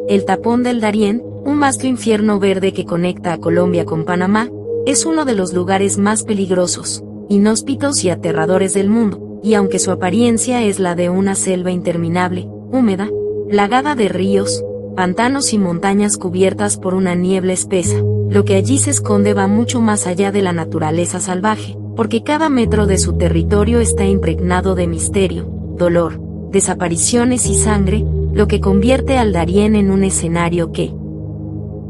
El tapón del Darién, un vasto infierno verde que conecta a Colombia con Panamá, es uno de los lugares más peligrosos, inhóspitos y aterradores del mundo, y aunque su apariencia es la de una selva interminable, húmeda, plagada de ríos, pantanos y montañas cubiertas por una niebla espesa, lo que allí se esconde va mucho más allá de la naturaleza salvaje, porque cada metro de su territorio está impregnado de misterio, dolor, desapariciones y sangre, lo que convierte al Darién en un escenario que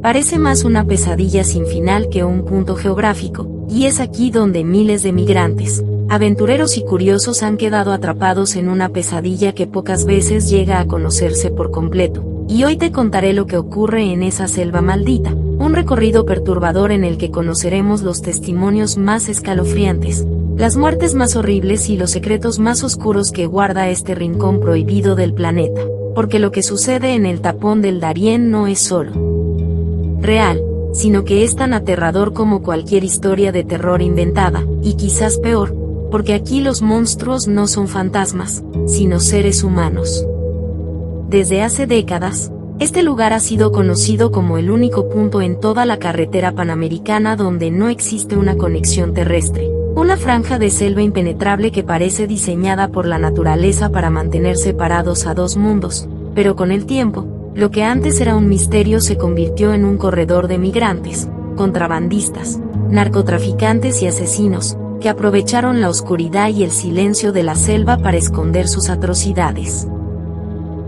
parece más una pesadilla sin final que un punto geográfico, y es aquí donde miles de migrantes, aventureros y curiosos han quedado atrapados en una pesadilla que pocas veces llega a conocerse por completo. Y hoy te contaré lo que ocurre en esa selva maldita, un recorrido perturbador en el que conoceremos los testimonios más escalofriantes, las muertes más horribles y los secretos más oscuros que guarda este rincón prohibido del planeta, porque lo que sucede en el tapón del Darién no es solo real, sino que es tan aterrador como cualquier historia de terror inventada, y quizás peor, porque aquí los monstruos no son fantasmas, sino seres humanos. Desde hace décadas, este lugar ha sido conocido como el único punto en toda la carretera panamericana donde no existe una conexión terrestre, una franja de selva impenetrable que parece diseñada por la naturaleza para mantener separados a dos mundos, pero con el tiempo, lo que antes era un misterio se convirtió en un corredor de migrantes, contrabandistas, narcotraficantes y asesinos, que aprovecharon la oscuridad y el silencio de la selva para esconder sus atrocidades.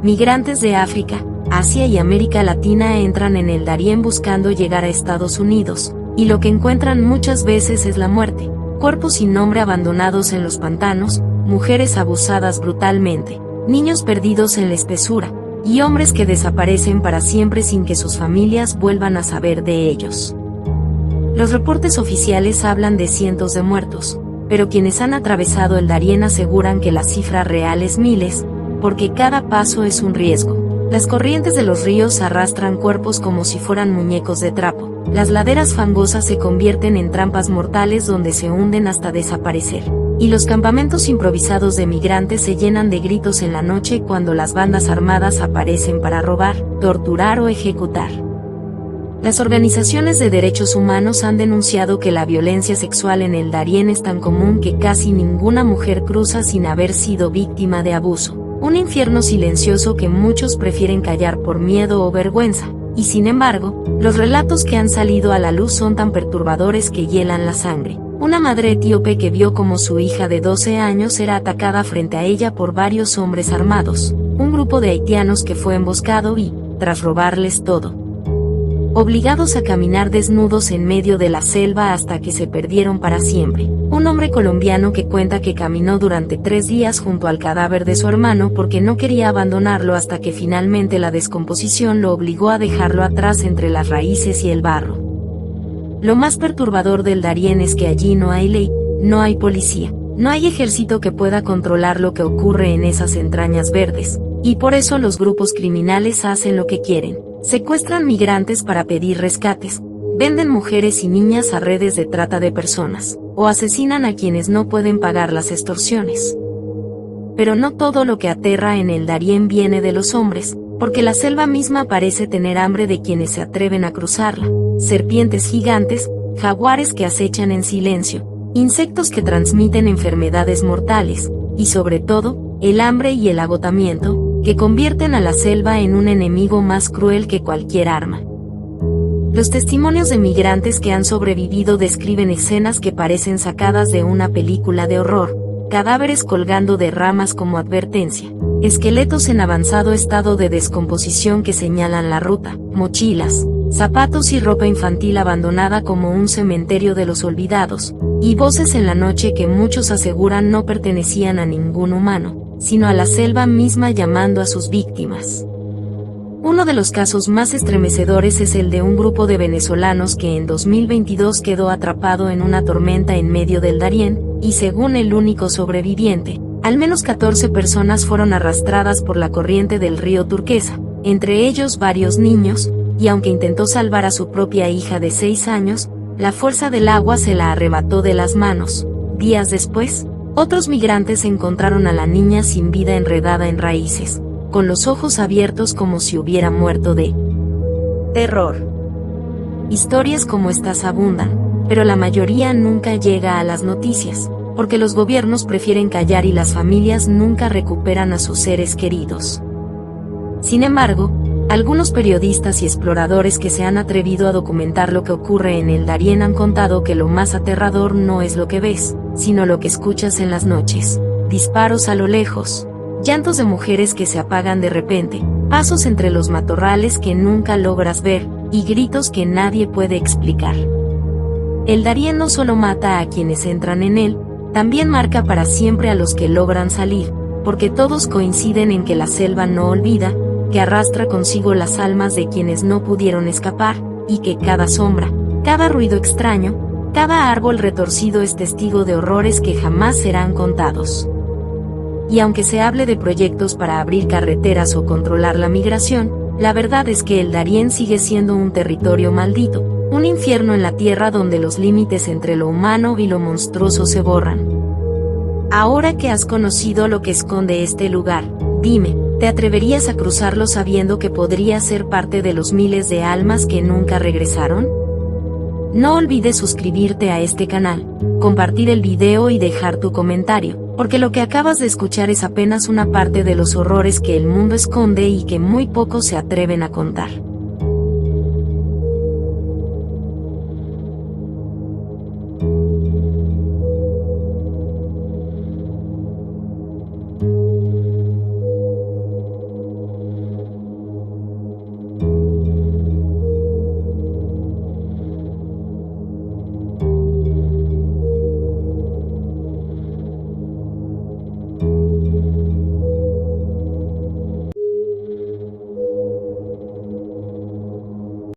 Migrantes de África, Asia y América Latina entran en el Darién buscando llegar a Estados Unidos, y lo que encuentran muchas veces es la muerte, cuerpos sin nombre abandonados en los pantanos, mujeres abusadas brutalmente, niños perdidos en la espesura, y hombres que desaparecen para siempre sin que sus familias vuelvan a saber de ellos. Los reportes oficiales hablan de cientos de muertos, pero quienes han atravesado el Darién aseguran que la cifra real es miles, porque cada paso es un riesgo. Las corrientes de los ríos arrastran cuerpos como si fueran muñecos de trapo, las laderas fangosas se convierten en trampas mortales donde se hunden hasta desaparecer, y los campamentos improvisados de migrantes se llenan de gritos en la noche cuando las bandas armadas aparecen para robar, torturar o ejecutar. Las organizaciones de derechos humanos han denunciado que la violencia sexual en el Darién es tan común que casi ninguna mujer cruza sin haber sido víctima de abuso. Un infierno silencioso que muchos prefieren callar por miedo o vergüenza, y sin embargo, los relatos que han salido a la luz son tan perturbadores que hielan la sangre. Una madre etíope que vio como su hija de 12 años era atacada frente a ella por varios hombres armados, un grupo de haitianos que fue emboscado y, tras robarles todo, obligados a caminar desnudos en medio de la selva hasta que se perdieron para siempre. Un hombre colombiano que cuenta que caminó durante 3 días junto al cadáver de su hermano porque no quería abandonarlo hasta que finalmente la descomposición lo obligó a dejarlo atrás entre las raíces y el barro. Lo más perturbador del Darién es que allí no hay ley, no hay policía, no hay ejército que pueda controlar lo que ocurre en esas entrañas verdes, y por eso los grupos criminales hacen lo que quieren. Secuestran migrantes para pedir rescates, venden mujeres y niñas a redes de trata de personas, o asesinan a quienes no pueden pagar las extorsiones. Pero no todo lo que aterra en el Darién viene de los hombres, porque la selva misma parece tener hambre de quienes se atreven a cruzarla. Serpientes gigantes, jaguares que acechan en silencio, insectos que transmiten enfermedades mortales, y sobre todo, el hambre y el agotamiento, que convierten a la selva en un enemigo más cruel que cualquier arma. Los testimonios de migrantes que han sobrevivido describen escenas que parecen sacadas de una película de horror, cadáveres colgando de ramas como advertencia, esqueletos en avanzado estado de descomposición que señalan la ruta, mochilas, zapatos y ropa infantil abandonada como un cementerio de los olvidados, y voces en la noche que muchos aseguran no pertenecían a ningún humano, sino a la selva misma llamando a sus víctimas. Uno de los casos más estremecedores es el de un grupo de venezolanos que en 2022 quedó atrapado en una tormenta en medio del Darién, y según el único sobreviviente, al menos 14 personas fueron arrastradas por la corriente del río Turquesa, entre ellos varios niños, y aunque intentó salvar a su propia hija de 6 años, la fuerza del agua se la arrebató de las manos. Días después, otros migrantes encontraron a la niña sin vida enredada en raíces, con los ojos abiertos como si hubiera muerto de terror. Historias como estas abundan, pero la mayoría nunca llega a las noticias, porque los gobiernos prefieren callar y las familias nunca recuperan a sus seres queridos. Sin embargo, algunos periodistas y exploradores que se han atrevido a documentar lo que ocurre en el Darién han contado que lo más aterrador no es lo que ves, sino lo que escuchas en las noches: disparos a lo lejos, llantos de mujeres que se apagan de repente, pasos entre los matorrales que nunca logras ver, y gritos que nadie puede explicar. El Darién no solo mata a quienes entran en él, también marca para siempre a los que logran salir, porque todos coinciden en que la selva no olvida, que arrastra consigo las almas de quienes no pudieron escapar, y que cada sombra, cada ruido extraño, cada árbol retorcido es testigo de horrores que jamás serán contados. Y aunque se hable de proyectos para abrir carreteras o controlar la migración, la verdad es que el Darién sigue siendo un territorio maldito, un infierno en la tierra donde los límites entre lo humano y lo monstruoso se borran. Ahora que has conocido lo que esconde este lugar, dime, ¿te atreverías a cruzarlo sabiendo que podría ser parte de los miles de almas que nunca regresaron? No olvides suscribirte a este canal, compartir el video y dejar tu comentario, porque lo que acabas de escuchar es apenas una parte de los horrores que el mundo esconde y que muy pocos se atreven a contar.